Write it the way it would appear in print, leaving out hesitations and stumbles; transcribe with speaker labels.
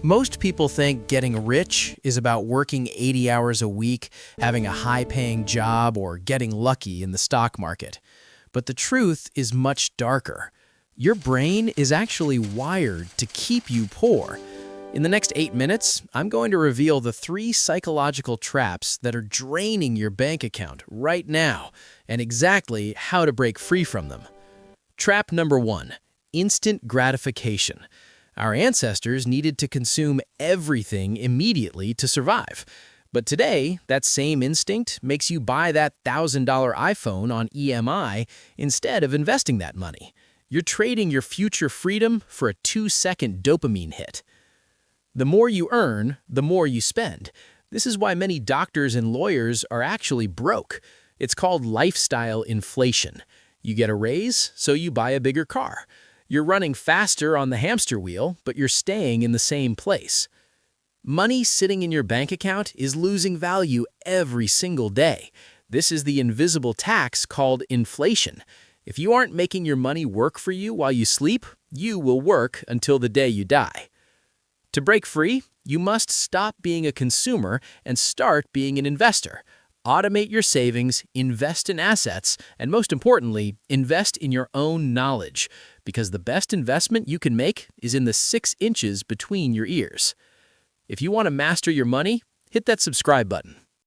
Speaker 1: Most people think getting rich is about working 80 hours a week, having a high-paying job, or getting lucky in the stock market. But the truth is much darker. Your brain is actually wired to keep you poor. In the next 8 minutes, I'm going to reveal the 3 psychological traps that are draining your bank account right now, and exactly how to break free from them. Trap number 1, instant gratification. Our ancestors needed to consume everything immediately to survive. But today, that same instinct makes you buy that $1,000 iPhone on EMI instead of investing that money. You're trading your future freedom for a 2-second dopamine hit. The more you earn, the more you spend. This is why many doctors and lawyers are actually broke. It's called lifestyle inflation. You get a raise, so you buy a bigger car. You're running faster on the hamster wheel, but you're staying in the same place. Money sitting in your bank account is losing value every single day. This is the invisible tax called inflation. If you aren't making your money work for you while you sleep, you will work until the day you die. To break free, you must stop being a consumer and start being an investor. Automate your savings, invest in assets, and most importantly, invest in your own knowledge, because the best investment you can make is in the 6 inches between your ears. If you want to master your money, hit that subscribe button.